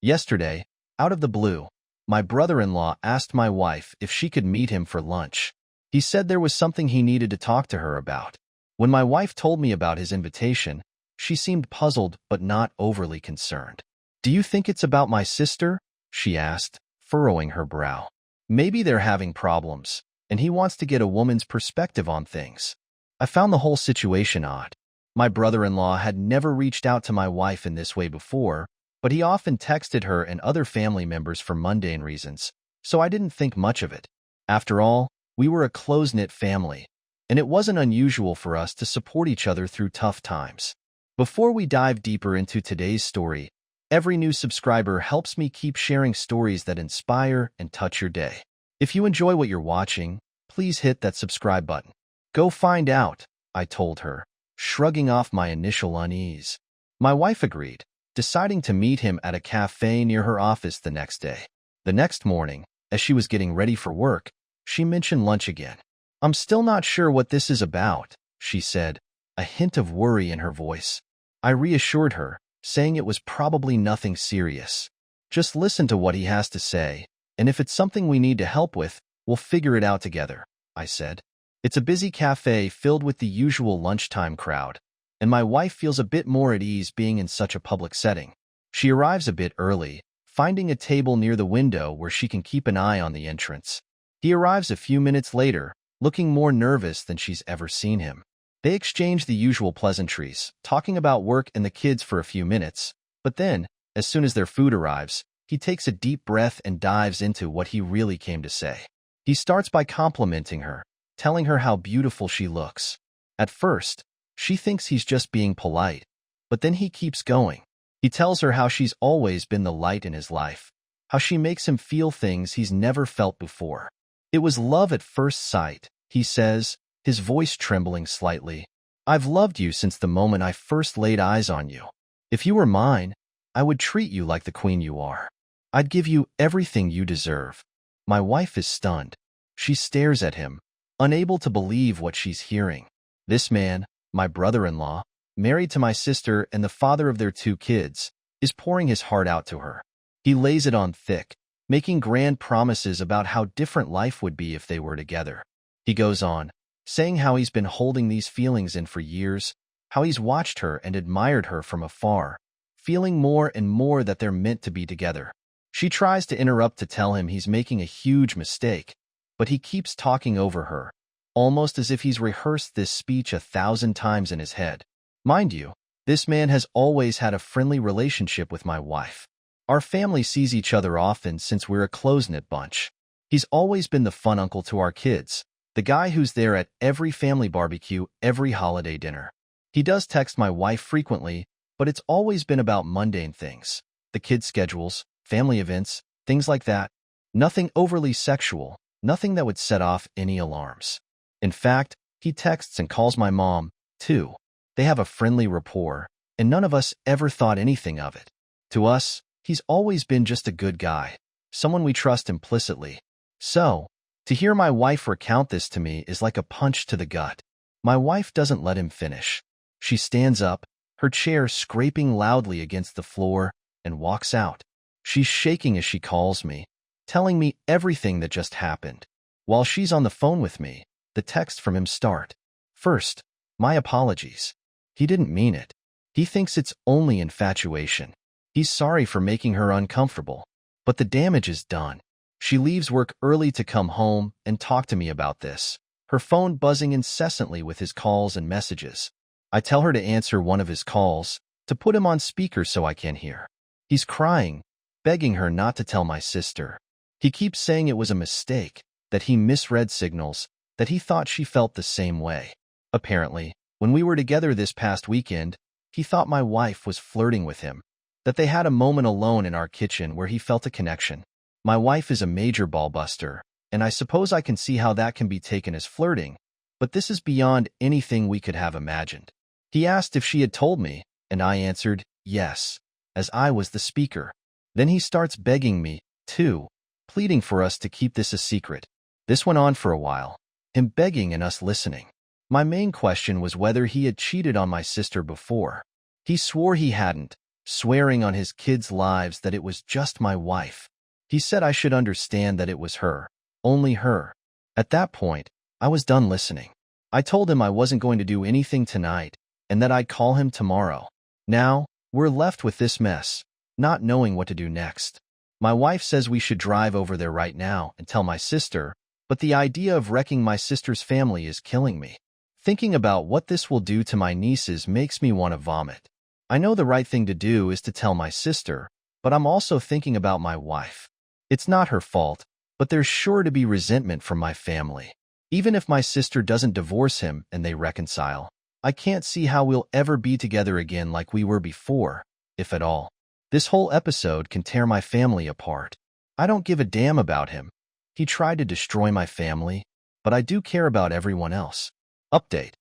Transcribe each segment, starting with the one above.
Yesterday, out of the blue, my brother-in-law asked my wife if she could meet him for lunch. He said there was something he needed to talk to her about. When my wife told me about his invitation, she seemed puzzled but not overly concerned. "Do you think it's about my sister?" she asked, furrowing her brow. "Maybe they're having problems, and he wants to get a woman's perspective on things." I found the whole situation odd. My brother-in-law had never reached out to my wife in this way before, but he often texted her and other family members for mundane reasons, so I didn't think much of it. After all, we were a close-knit family, and it wasn't unusual for us to support each other through tough times. Before we dive deeper into today's story, every new subscriber helps me keep sharing stories that inspire and touch your day. If you enjoy what you're watching, please hit that subscribe button. "Go find out," I told her, shrugging off my initial unease. My wife agreed, deciding to meet him at a cafe near her office the next day. The next morning, as she was getting ready for work, she mentioned lunch again. "I'm still not sure what this is about," she said, a hint of worry in her voice. I reassured her, saying it was probably nothing serious. "Just listen to what he has to say, and if it's something we need to help with, we'll figure it out together," I said. It's a busy cafe filled with the usual lunchtime crowd, and my wife feels a bit more at ease being in such a public setting. She arrives a bit early, finding a table near the window where she can keep an eye on the entrance. He arrives a few minutes later, looking more nervous than she's ever seen him. They exchange the usual pleasantries, talking about work and the kids for a few minutes, but then, as soon as their food arrives, he takes a deep breath and dives into what he really came to say. He starts by complimenting her, telling her how beautiful she looks. At first, she thinks he's just being polite, but then he keeps going. He tells her how she's always been the light in his life, how she makes him feel things he's never felt before. "It was love at first sight," he says, his voice trembling slightly. "I've loved you since the moment I first laid eyes on you. If you were mine, I would treat you like the queen you are. I'd give you everything you deserve." My wife is stunned. She stares at him, unable to believe what she's hearing. This man, my brother-in-law, married to my sister and the father of their 2 kids, is pouring his heart out to her. He lays it on thick, making grand promises about how different life would be if they were together. He goes on, saying how he's been holding these feelings in for years, how he's watched her and admired her from afar, feeling more and more that they're meant to be together. She tries to interrupt to tell him he's making a huge mistake, but he keeps talking over her, almost as if he's rehearsed this speech 1,000 times in his head. Mind you, this man has always had a friendly relationship with my wife. Our family sees each other often since we're a close-knit bunch. He's always been the fun uncle to our kids, the guy who's there at every family barbecue, every holiday dinner. He does text my wife frequently, but it's always been about mundane things, the kids' schedules, family events, things like that. Nothing overly sexual, nothing that would set off any alarms. In fact, he texts and calls my mom, too. They have a friendly rapport, and none of us ever thought anything of it. To us, he's always been just a good guy, someone we trust implicitly. So, to hear my wife recount this to me is like a punch to the gut. My wife doesn't let him finish. She stands up, her chair scraping loudly against the floor, and walks out. She's shaking as she calls me, telling me everything that just happened. While she's on the phone with me, the texts from him start. First, my apologies. He didn't mean it. He thinks it's only infatuation. He's sorry for making her uncomfortable, but the damage is done. She leaves work early to come home and talk to me about this, her phone buzzing incessantly with his calls and messages. I tell her to answer one of his calls, to put him on speaker so I can hear. He's crying, begging her not to tell my sister. He keeps saying it was a mistake, that he misread signals, that he thought she felt the same way. Apparently, when we were together this past weekend, he thought my wife was flirting with him, that they had a moment alone in our kitchen where he felt a connection. My wife is a major ballbuster, and I suppose I can see how that can be taken as flirting, but this is beyond anything we could have imagined. He asked if she had told me, and I answered yes, as I was the speaker. Then he starts begging me, too, pleading for us to keep this a secret. This went on for a while, him begging and us listening. My main question was whether he had cheated on my sister before. He swore he hadn't, swearing on his kids' lives that it was just my wife. He said I should understand that it was her, only her. At that point, I was done listening. I told him I wasn't going to do anything tonight and that I'd call him tomorrow. Now, we're left with this mess, not knowing what to do next. My wife says we should drive over there right now and tell my sister, but the idea of wrecking my sister's family is killing me. Thinking about what this will do to my nieces makes me want to vomit. I know the right thing to do is to tell my sister, but I'm also thinking about my wife. It's not her fault, but there's sure to be resentment from my family. Even if my sister doesn't divorce him and they reconcile, I can't see how we'll ever be together again like we were before, if at all. This whole episode can tear my family apart. I don't give a damn about him. He tried to destroy my family, but I do care about everyone else. Update.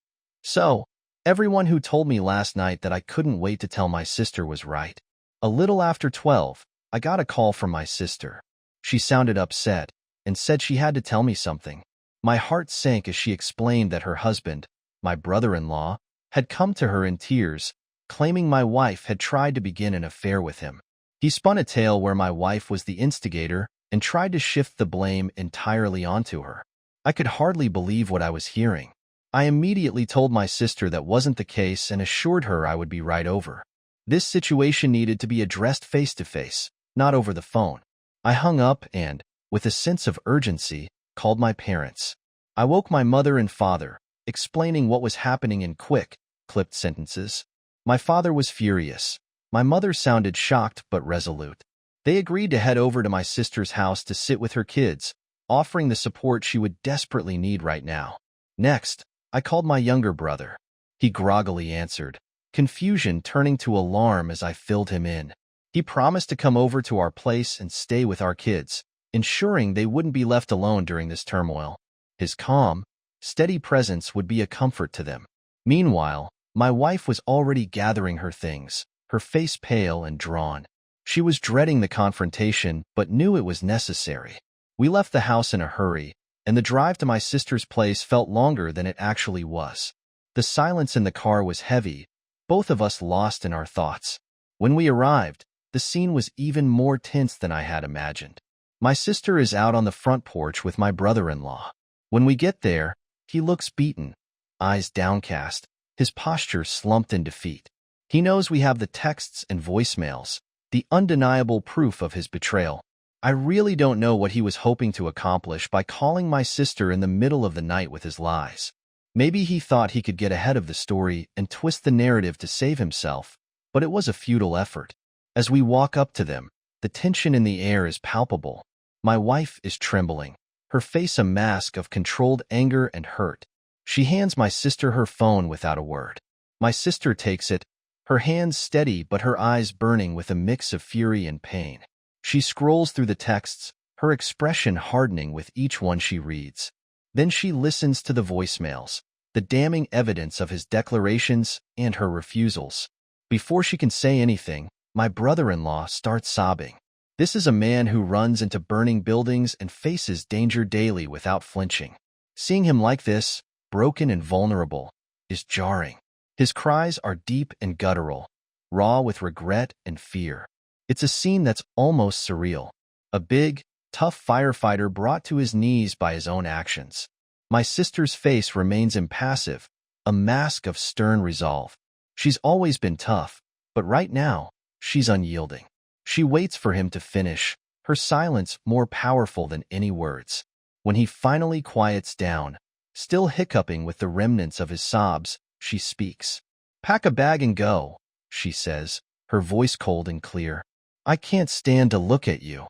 So, everyone who told me last night that I couldn't wait to tell my sister was right. A little after 12, I got a call from my sister. She sounded upset and said she had to tell me something. My heart sank as she explained that her husband, my brother-in-law, had come to her in tears, claiming my wife had tried to begin an affair with him. He spun a tale where my wife was the instigator and tried to shift the blame entirely onto her. I could hardly believe what I was hearing. I immediately told my sister that wasn't the case and assured her I would be right over. This situation needed to be addressed face-to-face, not over the phone. I hung up and, with a sense of urgency, called my parents. I woke my mother and father, explaining what was happening in quick, clipped sentences. My father was furious. My mother sounded shocked but resolute. They agreed to head over to my sister's house to sit with her kids, offering the support she would desperately need right now. Next, I called my younger brother. He groggily answered, confusion turning to alarm as I filled him in. He promised to come over to our place and stay with our kids, ensuring they wouldn't be left alone during this turmoil. His calm, steady presence would be a comfort to them. Meanwhile, my wife was already gathering her things, her face pale and drawn. She was dreading the confrontation but knew it was necessary. We left the house in a hurry, and the drive to my sister's place felt longer than it actually was. The silence in the car was heavy, both of us lost in our thoughts. When we arrived, the scene was even more tense than I had imagined. My sister is out on the front porch with my brother-in-law. When we get there, he looks beaten, eyes downcast, his posture slumped in defeat. He knows we have the texts and voicemails, the undeniable proof of his betrayal. I really don't know what he was hoping to accomplish by calling my sister in the middle of the night with his lies. Maybe he thought he could get ahead of the story and twist the narrative to save himself, but it was a futile effort. As we walk up to them, the tension in the air is palpable. My wife is trembling, her face a mask of controlled anger and hurt. She hands my sister her phone without a word. My sister takes it, her hands steady but her eyes burning with a mix of fury and pain. She scrolls through the texts, her expression hardening with each one she reads. Then she listens to the voicemails, the damning evidence of his declarations and her refusals. Before she can say anything, my brother-in-law starts sobbing. This is a man who runs into burning buildings and faces danger daily without flinching. Seeing him like this, broken and vulnerable, is jarring. His cries are deep and guttural, raw with regret and fear. It's a scene that's almost surreal. A big, tough firefighter brought to his knees by his own actions. My sister's face remains impassive, a mask of stern resolve. She's always been tough, but right now, she's unyielding. She waits for him to finish, her silence more powerful than any words. When he finally quiets down, still hiccuping with the remnants of his sobs, she speaks. "Pack a bag and go," she says, her voice cold and clear. "I can't stand to look at you."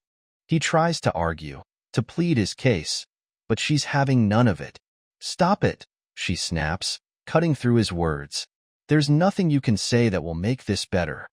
He tries to argue, to plead his case, but she's having none of it. "Stop it," she snaps, cutting through his words. "There's nothing you can say that will make this better."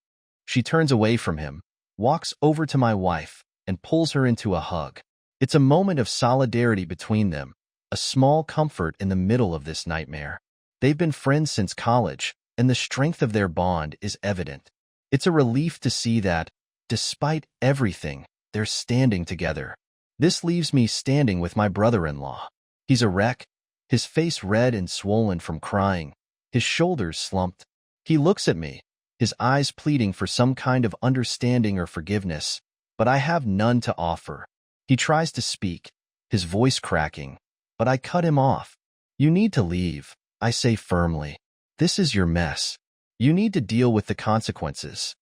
She turns away from him, walks over to my wife, and pulls her into a hug. It's a moment of solidarity between them, a small comfort in the middle of this nightmare. They've been friends since college, and the strength of their bond is evident. It's a relief to see that, despite everything, they're standing together. This leaves me standing with my brother-in-law. He's a wreck, his face red and swollen from crying, his shoulders slumped. He looks at me, his eyes pleading for some kind of understanding or forgiveness, but I have none to offer. He tries to speak, his voice cracking, but I cut him off. You need to leave, I say firmly. This is your mess. You need to deal with the consequences.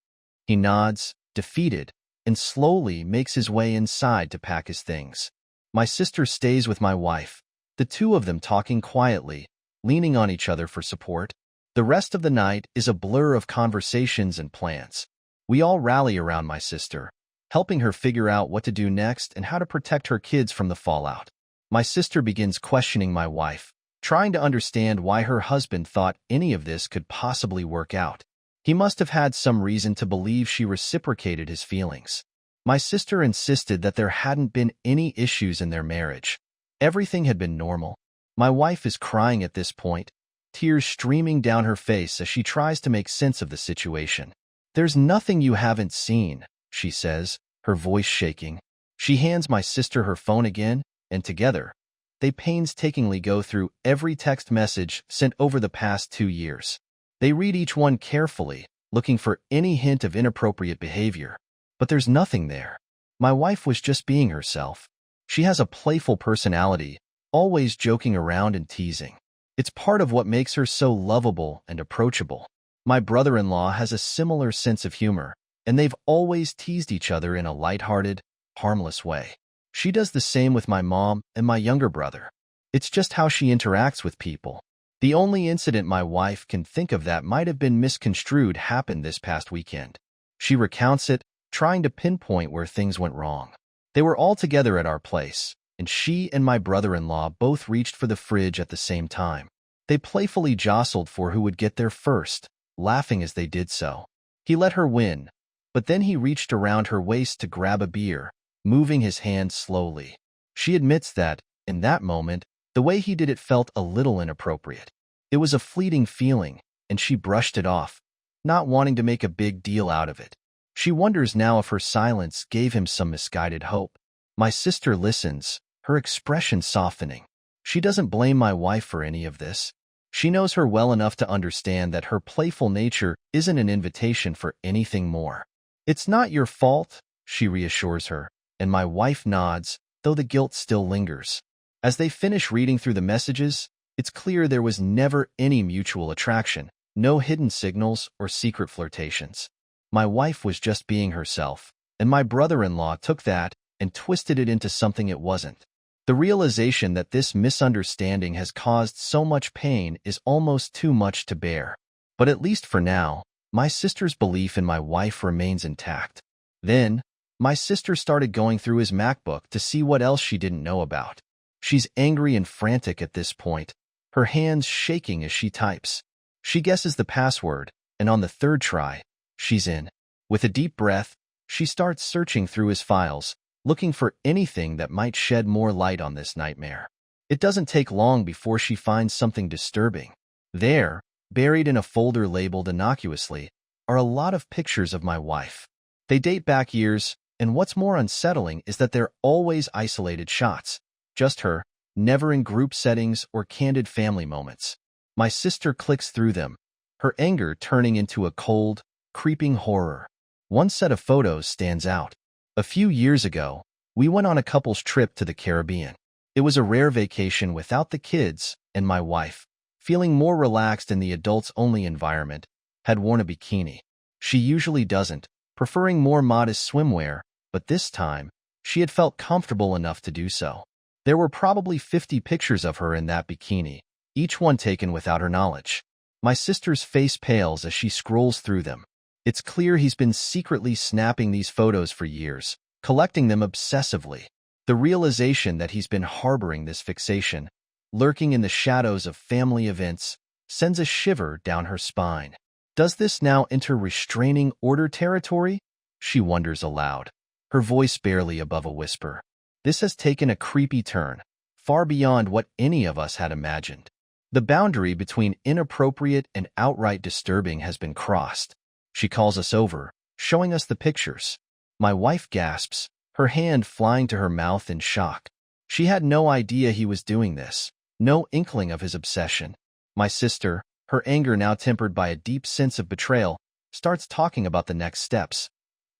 He nods, defeated, and slowly makes his way inside to pack his things. My sister stays with my wife, the two of them talking quietly, leaning on each other for support. The rest of the night is a blur of conversations and plans. We all rally around my sister, helping her figure out what to do next and how to protect her kids from the fallout. My sister begins questioning my wife, trying to understand why her husband thought any of this could possibly work out. He must have had some reason to believe she reciprocated his feelings. My sister insisted that there hadn't been any issues in their marriage. Everything had been normal. My wife is crying at this point, tears streaming down her face as she tries to make sense of the situation. There's nothing you haven't seen, she says, her voice shaking. She hands my sister her phone again, and together, they painstakingly go through every text message sent over the past 2 years. They read each one carefully, looking for any hint of inappropriate behavior. But there's nothing there. My wife was just being herself. She has a playful personality, always joking around and teasing. It's part of what makes her so lovable and approachable. My brother-in-law has a similar sense of humor, and they've always teased each other in a lighthearted, harmless way. She does the same with my mom and my younger brother. It's just how she interacts with people. The only incident my wife can think of that might have been misconstrued happened this past weekend. She recounts it, trying to pinpoint where things went wrong. They were all together at our place, and she and my brother-in-law both reached for the fridge at the same time. They playfully jostled for who would get there first, laughing as they did so. He let her win, but then he reached around her waist to grab a beer, moving his hand slowly. She admits that, in that moment, the way he did it felt a little inappropriate. It was a fleeting feeling, and she brushed it off, not wanting to make a big deal out of it. She wonders now if her silence gave him some misguided hope. My sister listens, her expression softening. She doesn't blame my wife for any of this. She knows her well enough to understand that her playful nature isn't an invitation for anything more. It's not your fault, she reassures her, and my wife nods, though the guilt still lingers. As they finish reading through the messages, it's clear there was never any mutual attraction, no hidden signals or secret flirtations. My wife was just being herself, and my brother-in-law took that and twisted it into something it wasn't. The realization that this misunderstanding has caused so much pain is almost too much to bear. But at least for now, my sister's belief in my wife remains intact. Then, my sister started going through his MacBook to see what else she didn't know about. She's angry and frantic at this point, her hands shaking as she types. She guesses the password, and on the third try, she's in. With a deep breath, she starts searching through his files, looking for anything that might shed more light on this nightmare. It doesn't take long before she finds something disturbing. There, buried in a folder labeled innocuously, are a lot of pictures of my wife. They date back years, and what's more unsettling is that they're always isolated shots. Just her, never in group settings or candid family moments. My sister clicks through them, her anger turning into a cold, creeping horror. One set of photos stands out. A few years ago, we went on a couple's trip to the Caribbean. It was a rare vacation without the kids, and my wife, feeling more relaxed in the adults-only environment, had worn a bikini. She usually doesn't, preferring more modest swimwear, but this time, she had felt comfortable enough to do so. There were probably 50 pictures of her in that bikini, each one taken without her knowledge. My sister's face pales as she scrolls through them. It's clear he's been secretly snapping these photos for years, collecting them obsessively. The realization that he's been harboring this fixation, lurking in the shadows of family events, sends a shiver down her spine. Does this now enter restraining order territory? She wonders aloud, her voice barely above a whisper. This has taken a creepy turn, far beyond what any of us had imagined. The boundary between inappropriate and outright disturbing has been crossed. She calls us over, showing us the pictures. My wife gasps, her hand flying to her mouth in shock. She had no idea he was doing this, no inkling of his obsession. My sister, her anger now tempered by a deep sense of betrayal, starts talking about the next steps: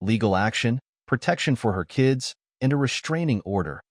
legal action, protection for her kids, and a restraining order.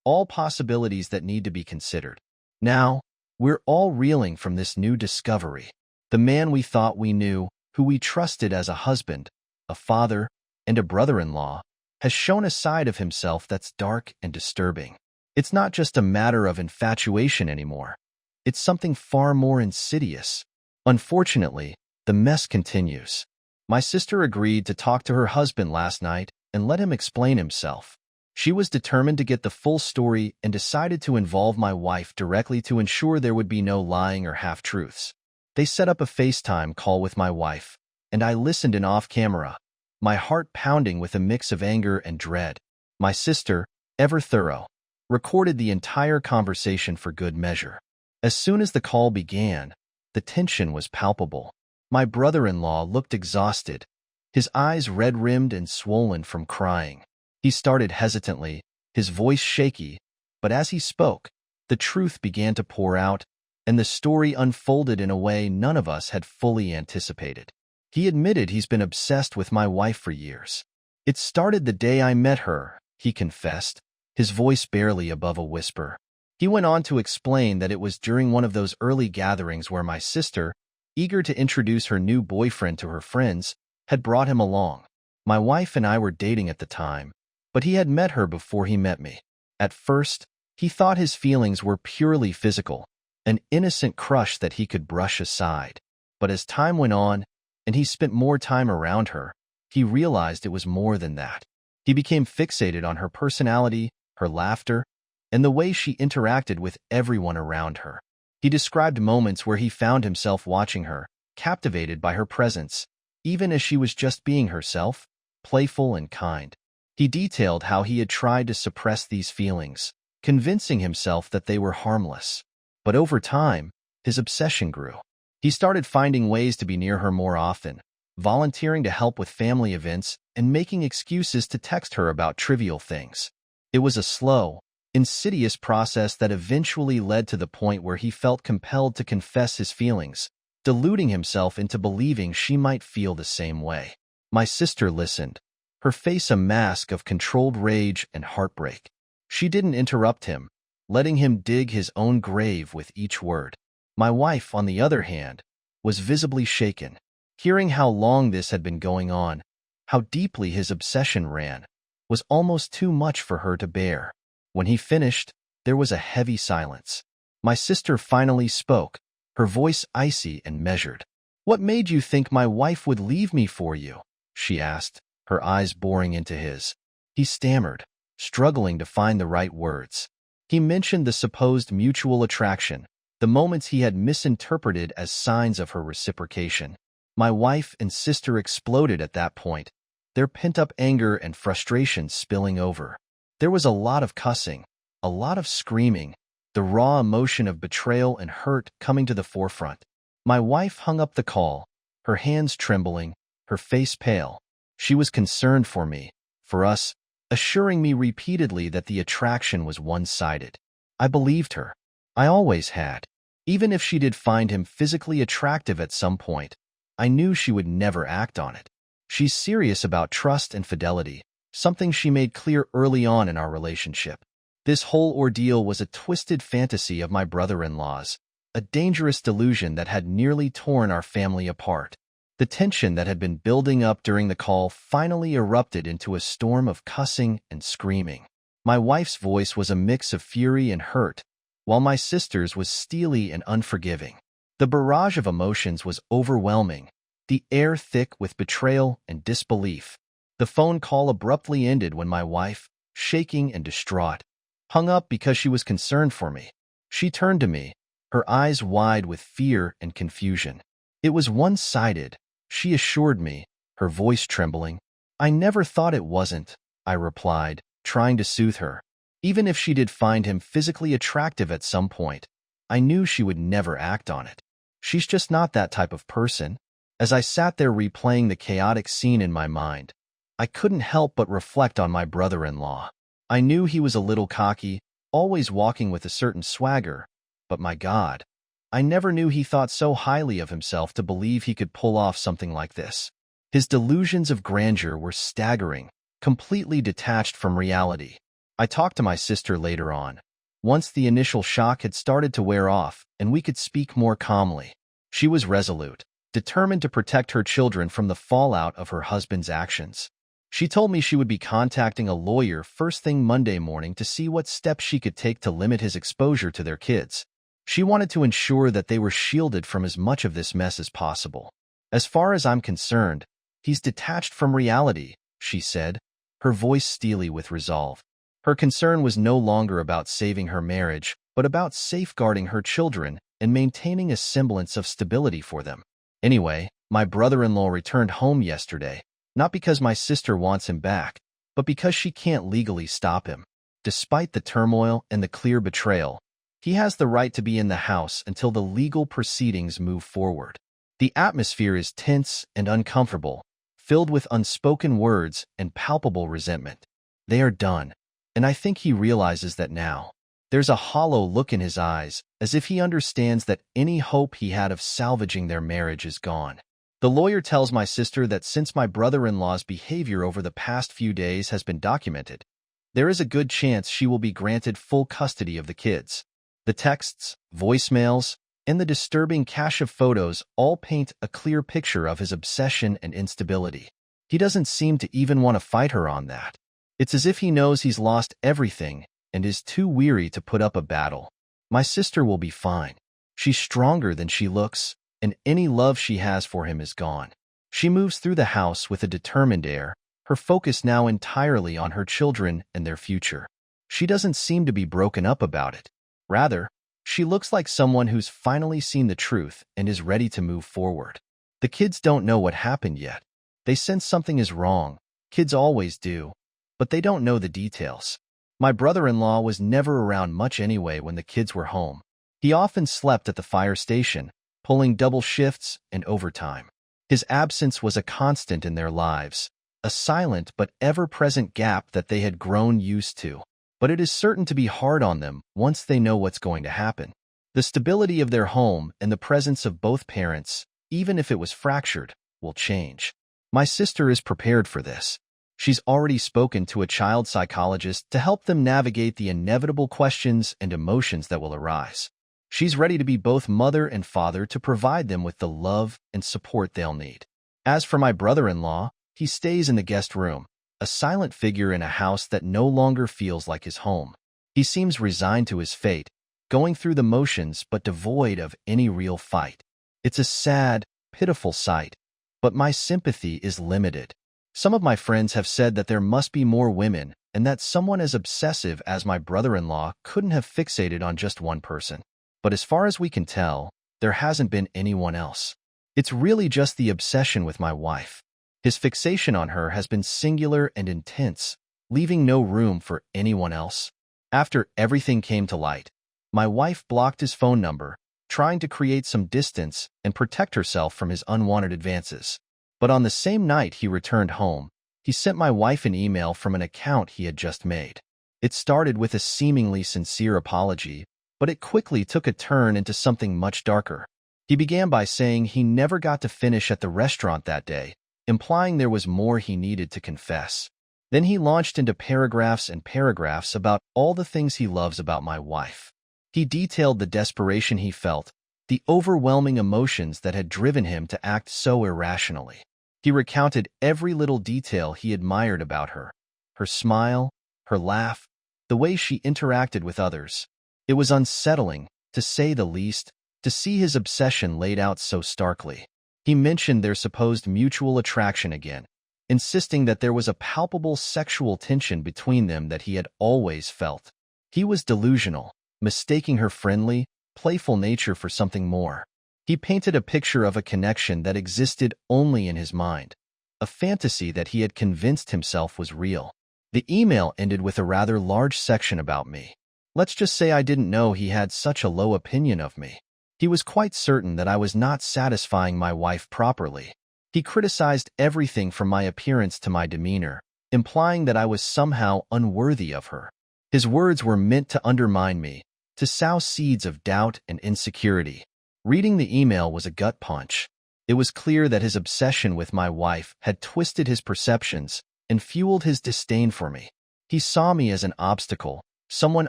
All possibilities that need to be considered. Now, we're all reeling from this new discovery. The man we thought we knew, who we trusted as a husband, a father, and a brother-in-law, has shown a side of himself that's dark and disturbing. It's not just a matter of infatuation anymore. It's something far more insidious. Unfortunately, the mess continues. My sister agreed to talk to her husband last night and let him explain himself. She was determined to get the full story and decided to involve my wife directly to ensure there would be no lying or half-truths. They set up a FaceTime call with my wife, and I listened in off-camera, my heart pounding with a mix of anger and dread. My sister, ever thorough, recorded the entire conversation for good measure. As soon as the call began, the tension was palpable. My brother-in-law looked exhausted, his eyes red-rimmed and swollen from crying. He started hesitantly, his voice shaky, but as he spoke, the truth began to pour out, and the story unfolded in a way none of us had fully anticipated. He admitted he's been obsessed with my wife for years. It started the day I met her, he confessed, his voice barely above a whisper. He went on to explain that it was during one of those early gatherings where my sister, eager to introduce her new boyfriend to her friends, had brought him along. My wife and I were dating at the time, but he had met her before he met me. At first, he thought his feelings were purely physical, an innocent crush that he could brush aside. But as time went on, and he spent more time around her, he realized it was more than that. He became fixated on her personality, her laughter, and the way she interacted with everyone around her. He described moments where he found himself watching her, captivated by her presence, even as she was just being herself, playful and kind. He detailed how he had tried to suppress these feelings, convincing himself that they were harmless. But over time, his obsession grew. He started finding ways to be near her more often, volunteering to help with family events and making excuses to text her about trivial things. It was a slow, insidious process that eventually led to the point where he felt compelled to confess his feelings, deluding himself into believing she might feel the same way. My sister listened, her face a mask of controlled rage and heartbreak. She didn't interrupt him, letting him dig his own grave with each word. My wife, on the other hand, was visibly shaken. Hearing how long this had been going on, how deeply his obsession ran, was almost too much for her to bear. When he finished, there was a heavy silence. My sister finally spoke, her voice icy and measured. "What made you think my wife would leave me for you?" she asked, her eyes boring into his. He stammered, struggling to find the right words. He mentioned the supposed mutual attraction, the moments he had misinterpreted as signs of her reciprocation. My wife and sister exploded at that point, their pent-up anger and frustration spilling over. There was a lot of cussing, a lot of screaming, the raw emotion of betrayal and hurt coming to the forefront. My wife hung up the call, her hands trembling, her face pale. She was concerned for me, for us, assuring me repeatedly that the attraction was one-sided. I believed her. I always had. Even if she did find him physically attractive at some point, I knew she would never act on it. She's serious about trust and fidelity, something she made clear early on in our relationship. This whole ordeal was a twisted fantasy of my brother-in-law's, a dangerous delusion that had nearly torn our family apart. The tension that had been building up during the call finally erupted into a storm of cussing and screaming. My wife's voice was a mix of fury and hurt, while my sister's was steely and unforgiving. The barrage of emotions was overwhelming, the air thick with betrayal and disbelief. The phone call abruptly ended when my wife, shaking and distraught, hung up because she was concerned for me. She turned to me, her eyes wide with fear and confusion. "It was one-sided," she assured me, her voice trembling. "I never thought it wasn't," I replied, trying to soothe her. Even if she did find him physically attractive at some point, I knew she would never act on it. She's just not that type of person. As I sat there replaying the chaotic scene in my mind, I couldn't help but reflect on my brother-in-law. I knew he was a little cocky, always walking with a certain swagger, but my God, I never knew he thought so highly of himself to believe he could pull off something like this. His delusions of grandeur were staggering, completely detached from reality. I talked to my sister later on. Once the initial shock had started to wear off and we could speak more calmly. She was resolute, determined to protect her children from the fallout of her husband's actions. She told me she would be contacting a lawyer first thing Monday morning to see what steps she could take to limit his exposure to their kids. She wanted to ensure that they were shielded from as much of this mess as possible. As far as I'm concerned, he's detached from reality, she said, her voice steely with resolve. Her concern was no longer about saving her marriage, but about safeguarding her children and maintaining a semblance of stability for them. Anyway, my brother-in-law returned home yesterday, not because my sister wants him back, but because she can't legally stop him. Despite the turmoil and the clear betrayal, he has the right to be in the house until the legal proceedings move forward. The atmosphere is tense and uncomfortable, filled with unspoken words and palpable resentment. They are done, and I think he realizes that now. There's a hollow look in his eyes, as if he understands that any hope he had of salvaging their marriage is gone. The lawyer tells my sister that since my brother-in-law's behavior over the past few days has been documented, there is a good chance she will be granted full custody of the kids. The texts, voicemails, and the disturbing cache of photos all paint a clear picture of his obsession and instability. He doesn't seem to even want to fight her on that. It's as if he knows he's lost everything and is too weary to put up a battle. My sister will be fine. She's stronger than she looks, and any love she has for him is gone. She moves through the house with a determined air, her focus now entirely on her children and their future. She doesn't seem to be broken up about it. Rather, she looks like someone who's finally seen the truth and is ready to move forward. The kids don't know what happened yet. They sense something is wrong. Kids always do. But they don't know the details. My brother-in-law was never around much anyway when the kids were home. He often slept at the fire station, pulling double shifts and overtime. His absence was a constant in their lives, a silent but ever-present gap that they had grown used to. But it is certain to be hard on them once they know what's going to happen. The stability of their home and the presence of both parents, even if it was fractured, will change. My sister is prepared for this. She's already spoken to a child psychologist to help them navigate the inevitable questions and emotions that will arise. She's ready to be both mother and father to provide them with the love and support they'll need. As for my brother-in-law, he stays in the guest room, a silent figure in a house that no longer feels like his home. He seems resigned to his fate, going through the motions but devoid of any real fight. It's a sad, pitiful sight, but my sympathy is limited. Some of my friends have said that there must be more women and that someone as obsessive as my brother-in-law couldn't have fixated on just one person. But as far as we can tell, there hasn't been anyone else. It's really just the obsession with my wife. His fixation on her has been singular and intense, leaving no room for anyone else. After everything came to light, my wife blocked his phone number, trying to create some distance and protect herself from his unwanted advances. But on the same night he returned home, he sent my wife an email from an account he had just made. It started with a seemingly sincere apology, but it quickly took a turn into something much darker. He began by saying he never got to finish at the restaurant that day, implying there was more he needed to confess. Then he launched into paragraphs and paragraphs about all the things he loves about my wife. He detailed the desperation he felt, the overwhelming emotions that had driven him to act so irrationally. He recounted every little detail he admired about her, her smile, her laugh, the way she interacted with others. It was unsettling, to say the least, to see his obsession laid out so starkly. He mentioned their supposed mutual attraction again, insisting that there was a palpable sexual tension between them that he had always felt. He was delusional, mistaking her friendly, playful nature for something more. He painted a picture of a connection that existed only in his mind, a fantasy that he had convinced himself was real. The email ended with a rather large section about me. Let's just say I didn't know he had such a low opinion of me. He was quite certain that I was not satisfying my wife properly. He criticized everything from my appearance to my demeanor, implying that I was somehow unworthy of her. His words were meant to undermine me, to sow seeds of doubt and insecurity. Reading the email was a gut punch. It was clear that his obsession with my wife had twisted his perceptions and fueled his disdain for me. He saw me as an obstacle, someone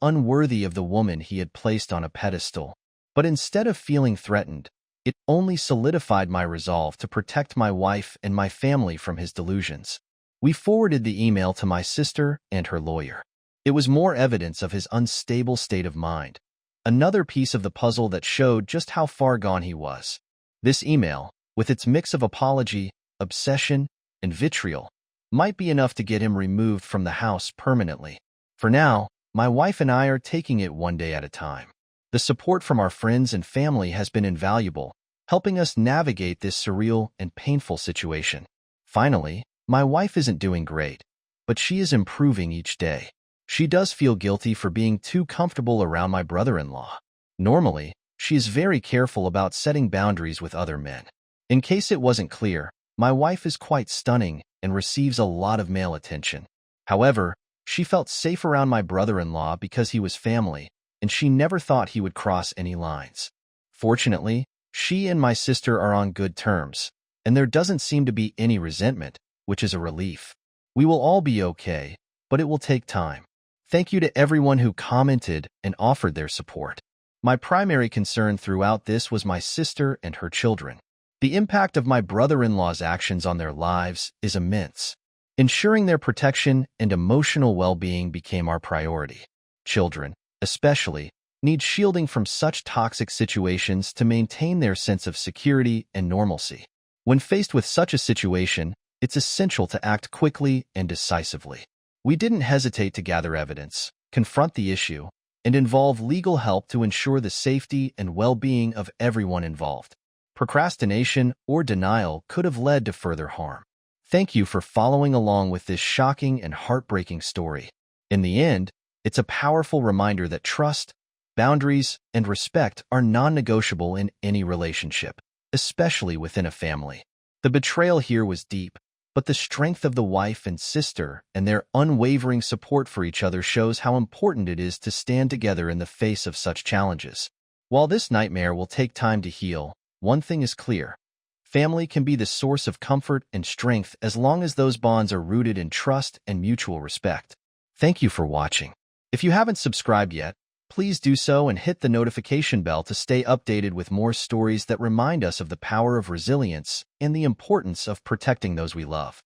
unworthy of the woman he had placed on a pedestal. But instead of feeling threatened, it only solidified my resolve to protect my wife and my family from his delusions. We forwarded the email to my sister and her lawyer. It was more evidence of his unstable state of mind, another piece of the puzzle that showed just how far gone he was. This email, with its mix of apology, obsession, and vitriol, might be enough to get him removed from the house permanently. For now, my wife and I are taking it one day at a time. The support from our friends and family has been invaluable, helping us navigate this surreal and painful situation. Finally, my wife isn't doing great, but she is improving each day. She does feel guilty for being too comfortable around my brother-in-law. Normally, she is very careful about setting boundaries with other men. In case it wasn't clear, my wife is quite stunning and receives a lot of male attention. However, she felt safe around my brother-in-law because he was family, and she never thought he would cross any lines. Fortunately, she and my sister are on good terms, and there doesn't seem to be any resentment, which is a relief. We will all be okay, but it will take time. Thank you to everyone who commented and offered their support. My primary concern throughout this was my sister and her children. The impact of my brother-in-law's actions on their lives is immense. Ensuring their protection and emotional well-being became our priority. Children, especially, need shielding from such toxic situations to maintain their sense of security and normalcy. When faced with such a situation, it's essential to act quickly and decisively. We didn't hesitate to gather evidence, confront the issue, and involve legal help to ensure the safety and well-being of everyone involved. Procrastination or denial could have led to further harm. Thank you for following along with this shocking and heartbreaking story. In the end, it's a powerful reminder that trust, boundaries, and respect are non-negotiable in any relationship, especially within a family. The betrayal here was deep, but the strength of the wife and sister and their unwavering support for each other shows how important it is to stand together in the face of such challenges. While this nightmare will take time to heal, one thing is clear. Family can be the source of comfort and strength as long as those bonds are rooted in trust and mutual respect. Thank you for watching. If you haven't subscribed yet, please do so and hit the notification bell to stay updated with more stories that remind us of the power of resilience and the importance of protecting those we love.